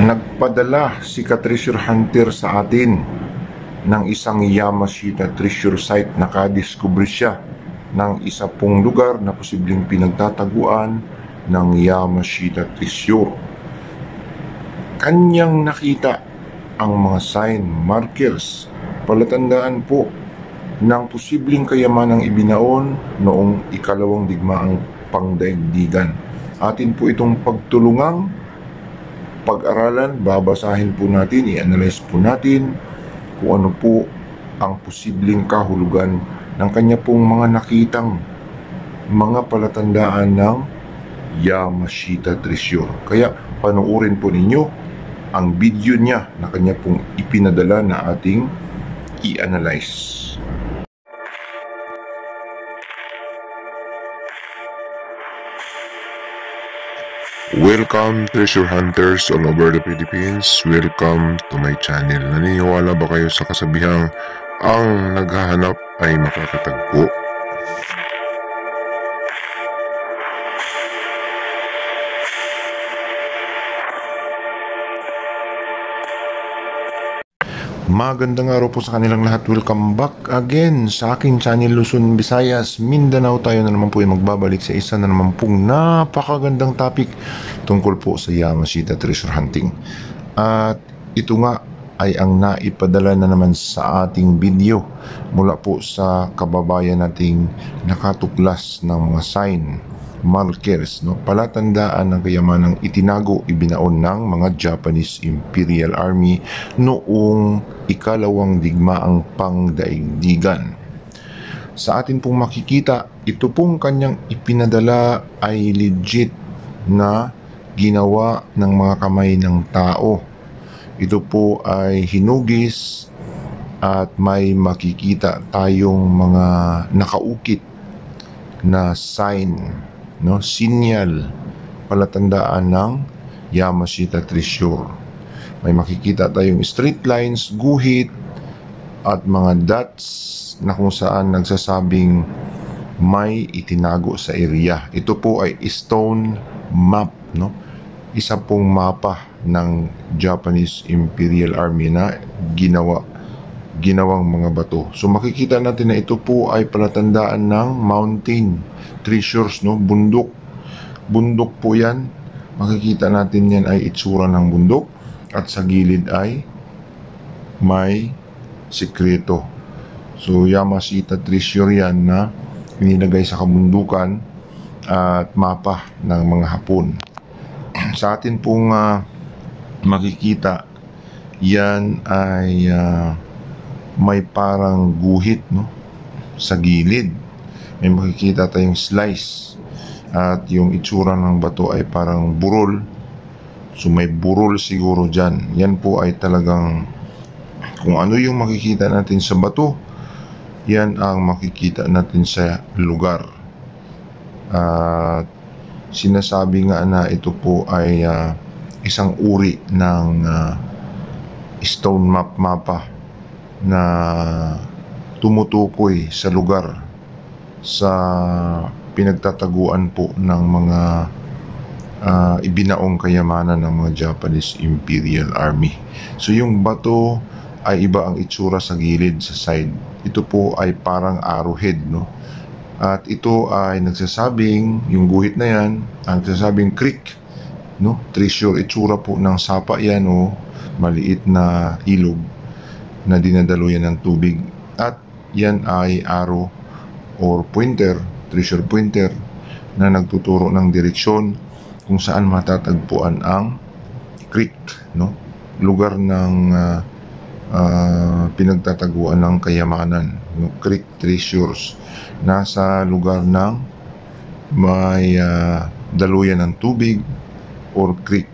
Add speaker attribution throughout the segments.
Speaker 1: Nagpadala si ka-treasure hunter sa atin ng isang Yamashita treasure site. Nakadiscover siya ng isa pong lugar na posibleng pinagtataguan ng Yamashita treasure. Kanyang nakita ang mga sign markers, palatandaan po ng posibleng kayamanang ibinaon noong ikalawang digmaang pangdaigdigan. Atin po itong pagtulungang pag-aralan, babasahin po natin, i-analyze po natin kung ano po ang posibleng kahulugan ng kanya pong mga nakitang mga palatandaan ng Yamashita treasure. Kaya panoorin po ninyo ang video niya na kanya pong ipinadala na ating i-analyze.
Speaker 2: Welcome treasure hunters all over the Philippines. Welcome to my channel. Naniniwala ba kayo sa kasabihang ang naghahanap ay makakatagpo?
Speaker 1: Magandang araw po sa kanilang lahat. Welcome back again sa aking channel Luzon, Visayas, Mindanao. Tayo na naman po ay magbabalik sa isa na naman pong napakagandang topic tungkol po sa Yamashita treasure hunting. At ito nga ay ang naipadala na naman sa ating video mula po sa kababayan nating nakatuklas ng mga sign markers, no? Palatandaan ng kayamanang itinago, ibinaon ng mga Japanese Imperial Army noong ikalawang digmaang pangdaigdigan. Sa atin pong makikita, ito pong kanyang ipinadala ay legit na ginawa ng mga kamay ng tao. Ito po ay hinugis at may makikita tayong mga nakaukit na sign, no, sinyal, palatandaan ng Yamashita treasure. May makikita tayong straight lines, guhit, at mga dots na kung saan nagsasabing may itinago sa area. Ito po ay stone map, no? Isa pong mapa ng Japanese Imperial Army na ginawang mga bato. So makikita natin na ito po ay palatandaan ng mountain treasures, no? Bundok po yan. Makikita natin yan ay itsura ng bundok at sa gilid ay may sikreto. So Yamashita treasure yan na inilagay sa kabundukan at mapa ng mga Hapon. Sa atin pong makikita yan ay may parang guhit, no, sa gilid. May makikita tayong slice at yung itsura ng bato ay parang burol. So may burol siguro dyan. Yan po ay talagang kung ano yung makikita natin sa bato, yan ang makikita natin sa lugar. At sinasabi nga na ito po ay isang uri ng stone mapa na tumutukoy sa lugar sa pinagtataguan po ng mga ibinaong kayamanan ng mga Japanese Imperial Army. So yung bato ay iba ang itsura sa gilid, sa side. Ito po ay parang arrowhead, no? At ito ay nagsasabing, yung guhit na yan, ang nagsasabing creek, no? Treasure, itsura po ng sapa yan, o maliit na ilog na dinadaluyan ng tubig. At yan ay arrow or pointer, treasure pointer, na nagtuturo ng direksyon kung saan matatagpuan ang creek, no? Lugar ng pinagtataguan ng kayamanan, no? Creek treasures, nasa lugar ng may daluyan ng tubig or creek.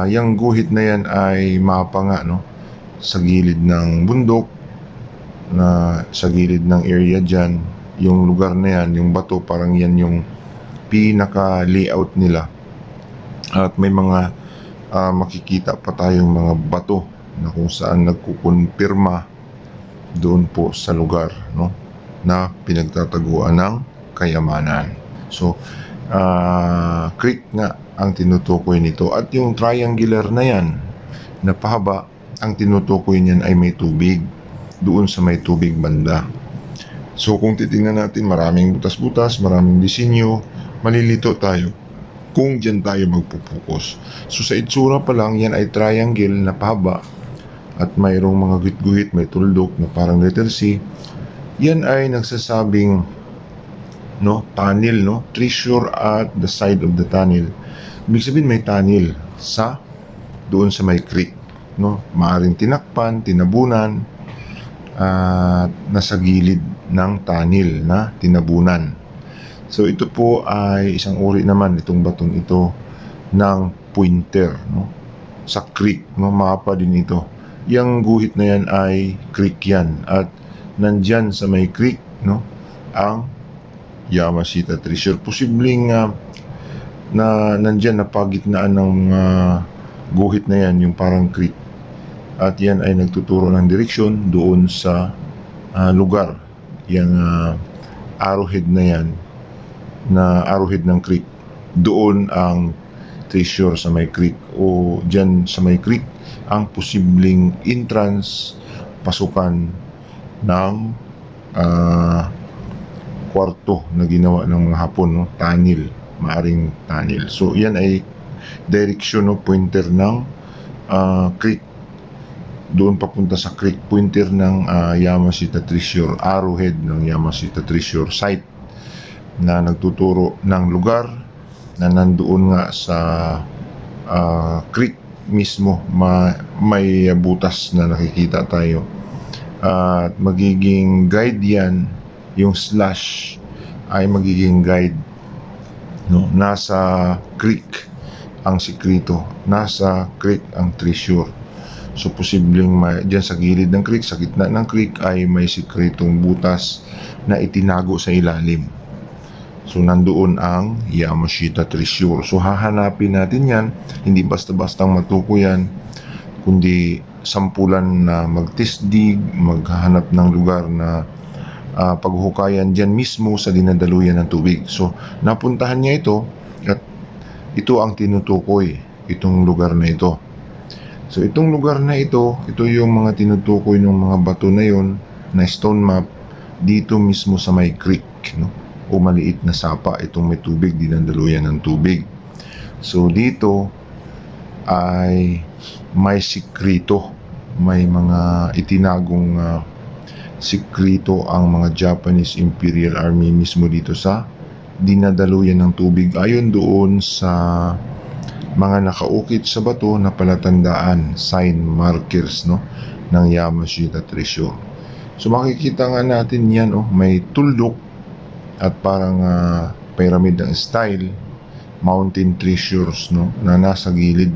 Speaker 1: Yung guhit na yan ay mapa nga, no, sa gilid ng bundok, na sa gilid ng area dyan. Yung lugar na yan, yung bato, parang yan yung pinaka-layout nila. At may mga makikita pa tayong mga bato na kung saan nagkukumpirma doon po sa lugar, no, na pinagtataguan ng kayamanan. So, creek nga ang tinutukoy nito. At yung triangular na yan, na pahaba, ang tinutukoy niyan ay may tubig. Doon sa may tubig banda. So kung titingnan natin, maraming butas-butas, maraming disenyo, malilito tayo kung dyan tayo magpupokus. So sa itsura pa lang, yan ay triangle na pahaba at mayroong mga guhit-guhit, may tuldok na parang letter C. Yan ay nagsasabing tunnel, treasure at the side of the tunnel. Ibig sabihin may tunnel doon sa may creek, maaring tinakpan, tinabunan, at nasa gilid ng tunnel na tinabunan. So ito po ay isang uri naman, itong batong ito, ng pointer sa creek, mapa din ito. Yang guhit na yan ay creek yan, at nandyan sa may creek ang Yamashita treasure. Posibleng na nandyan na pagitnaan ng guhit na yan, yung parang creek, at yan ay nagtuturo ng direksyon doon sa lugar. Yung arrowhead na yan, na arrowhead ng creek, doon ang treasure sa may creek, o dyan sa may creek ang posibleng entrance, pasukan ng kwarto na ginawa ng mga Hapon, tunnel, maaring tunnel. So yan ay direksyon, pointer ng creek, doon papunta sa creek, pointer ng Yamashita treasure, arrowhead ng Yamashita treasure site, na nagtuturo ng lugar na nandoon nga sa creek mismo. May butas na nakikita tayo, at magiging guide yan. Yung slash ay magiging guide, nasa creek ang sikrito, nasa creek ang treasure. So posibleng dyan sa gilid ng creek, sa gitna ng creek, ay may sikretong butas na itinago sa ilalim. So nandoon ang Yamashita treasure. So hahanapin natin yan, hindi basta-bastang matuko yan, kundi sampulan na magtisdig, maghahanap ng lugar na paghuhukayan dyan mismo sa dinadaluyan ng tubig. So napuntahan niya ito, at ito ang tinutukoy, itong lugar na ito. So itong lugar na ito yung mga tinutukoy ng mga bato na yon, na stone map, dito mismo sa may creek, o maliit na sapa, itong may tubig, dinadaluyan ng tubig. So dito ay may sikrito, may mga itinagong sikrito ang mga Japanese Imperial Army mismo dito sa dinadaluyan ng tubig, ayon doon sa mga nakaukit sa bato na palatandaan, sign markers ng Yamashita treasure. So makikita nga natin yan, may tuldok at parang pyramid ng style, mountain treasures na nasa gilid.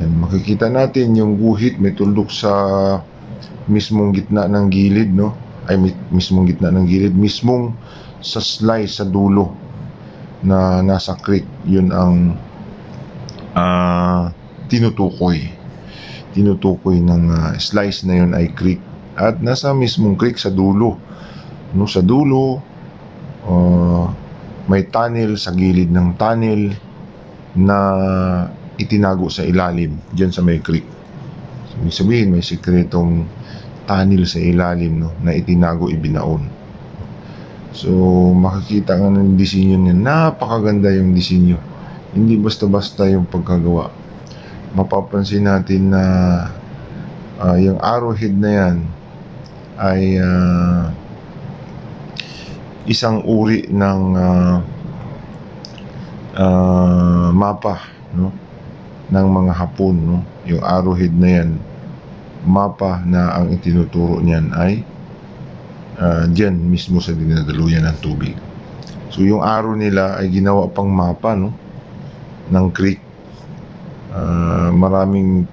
Speaker 1: Yan, makikita natin yung guhit, may tuldok sa mismong gitna ng gilid, mismong gitna ng gilid, mismong sa slice sa dulo na nasa creek. Yun ang tinutukoy ng slice na yun ay creek, at nasa mismong creek sa dulo, sa dulo may tunnel, sa gilid ng tunnel na itinago sa ilalim dyan sa may creek. So, ibig sabihin may sikretong tunnel sa ilalim na itinago, ibinaon. So makikita nga ng disenyo niya, napakaganda yung disenyo, hindi basta-basta yung pagkagawa. Mapapansin natin na yung arrowhead na yan ay isang uri ng mapa ng mga Hapon, yung arrowhead na yan, mapa na ang itinuturo niyan ay dyan mismo sa dinadaluyan ng tubig. So yung arrow nila ay ginawa pang mapa ng creek. Maraming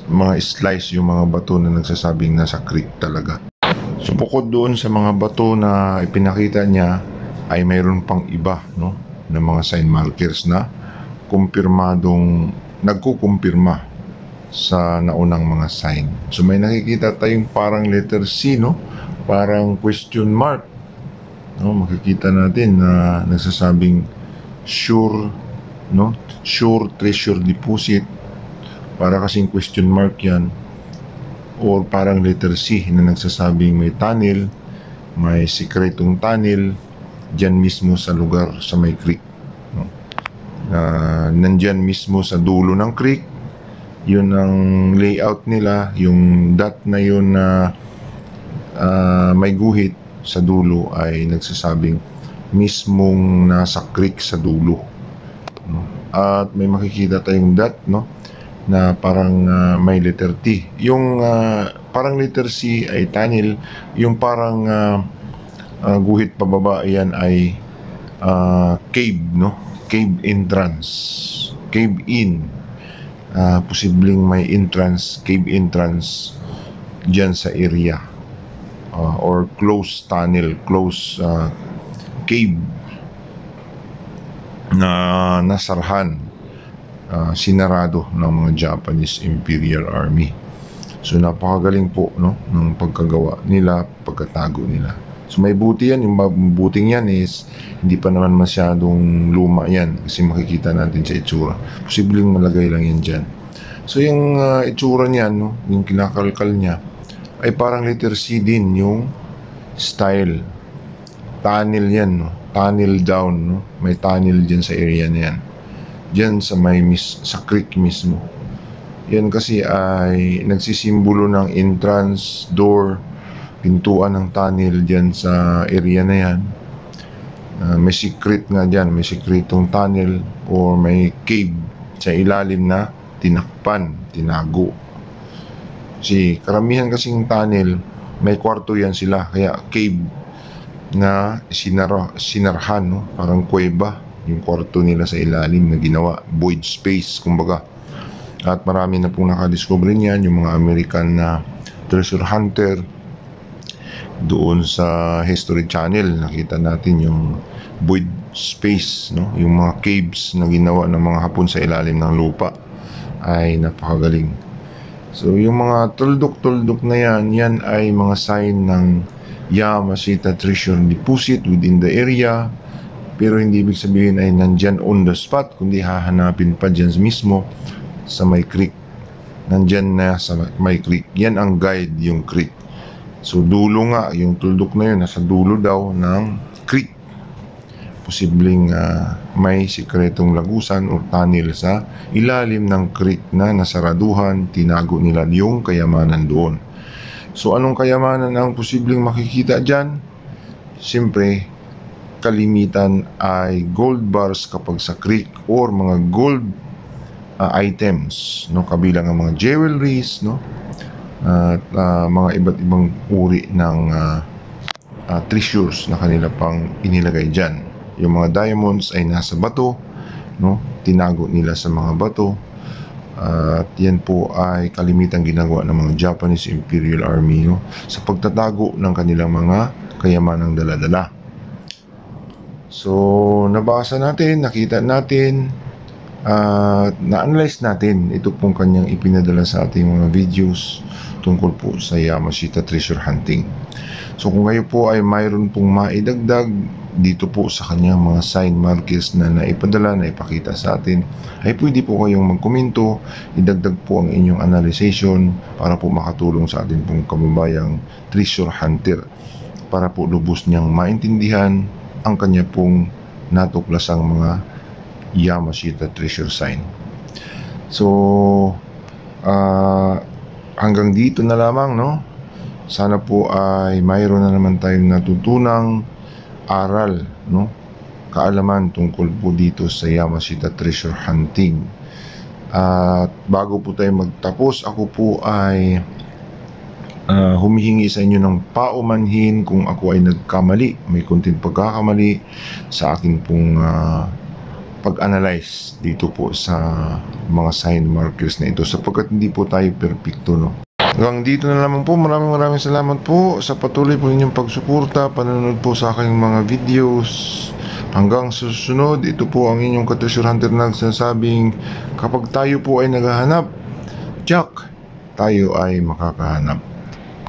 Speaker 1: mga slice yung mga bato na nagsasabing nasa creek talaga. So bukod doon sa mga bato na ipinakita niya, ay mayroon pang iba na mga sign markers na nagkukumpirma sa naunang mga sign. So may nakikita tayong parang letter C, parang question mark. Makikita natin na nagsasabing sure no? Sure treasure deposit, para kasing question mark yan, or parang letter C na nagsasabing may tunnel, may sikretong tunnel dyan mismo sa lugar sa may creek, no? Nandyan mismo sa dulo ng creek, yun ang layout nila, yung dot na yun na may guhit sa dulo ay nagsasabing mismong nasa creek sa dulo, no? At may makikita tayong dot, no, na parang may letter T. Yung parang letter C ay tunnel, yung parang guhit pababa yan ay cave, no? Cave entrance, cave in, posibleng may entrance, cave entrance dyan sa area, or close tunnel, close cave na nasarhan, sinarado ng mga Japanese Imperial Army. So napakagaling po, no, ng pagkagawa nila, pagkatago nila. So may buti yan, yung buting yan is hindi pa naman masyadong luma yan, kasi makikita natin sa itsura. Posibleng malagay lang yan dyan. So yung itsura niyan, no, yung kinakalkal niya ay parang letter C din yung style. Tunnel yan, no? Tunnel down, no? May tunnel dyan sa area na yan, dyan sa sa creek mismo. Yan kasi ay nagsisimbolo ng entrance, door, pintuan ng tunnel dyan sa area na yan. May secret nga dyan, may secretong tunnel or may cave sa ilalim na tinakpan, tinago. Kasi karamihan kasing tunnel, may kwarto yan sila, kaya cave na sinarhan, no? Parang kuweba yung kwarto nila sa ilalim na ginawa, void space kumbaga. At marami na pong nakadiscover niyan, yung mga American na treasure hunter. Doon sa History Channel nakita natin yung void space, no? Yung mga caves na ginawa ng mga Hapon sa ilalim ng lupa ay napakagaling. So yung mga tuldok-tuldok na yan ay mga sign ng Yamashita Treasure Deposit within the area. Pero hindi ibig sabihin ay nandyan on the spot, kundi hahanapin pa dyan mismo sa may creek. Nandyan na sa may creek. Yan ang guide, yung creek. So dulo nga, yung tuldok na yun, nasa dulo daw ng creek. Posibleng may sikretong lagusan o tunnel sa ilalim ng creek na nasaraduhan, tinago nila yung kayamanan doon. So anong kayamanan ang posibleng makikita dyan? Siyempre, kalimitan ay gold bars kapag sa creek, or mga gold items, no? Kabilang ang mga jewelries, no? At mga iba't ibang uri ng treasures na kanila pang inilagay dyan. Yung mga diamonds ay nasa bato, no? Tinago nila sa mga bato. At yan po ay kalimitang ginagawa ng mga Japanese Imperial Army, no? Sa pagtatago ng kanilang mga kayamanang dala-dala. So nabasa natin, nakita natin, na-analyze natin ito pong kanyang ipinadala sa ating mga videos tungkol po sa Yamashita Treasure Hunting. So kung kayo po ay mayroon pong maidagdag dito po sa kanyang mga sign markers na naipadala, na ipakita sa atin, ay pwede po kayong magkomento, idagdag po ang inyong analyzation para po makatulong sa atin pong kababayang treasure hunter, para po lubos niyang maintindihan ang kanya pong natuklasang mga Yamashita treasure sign. So hanggang dito na lamang, no? Sana po ay mayroon na naman tayong natutunang aral, no? Kaalaman tungkol po dito sa Yamashita Treasure Hunting. At bago po tayo magtapos, ako po ay humihingi sa inyo ng paumanhin kung ako ay nagkamali, may konting pagkakamali sa akin pong pag-analyze dito po sa mga sign markers na ito, sapagkat hindi po tayo perfecto, no? Hanggang dito na lamang po. Maraming salamat po sa patuloy po ninyong pagsuporta, panonood po sa aking mga videos. Hanggang susunod, ito po ang inyong ka-treasure hunter na nagsasabing, kapag tayo po ay naghahanap, Jack, tayo ay makakahanap.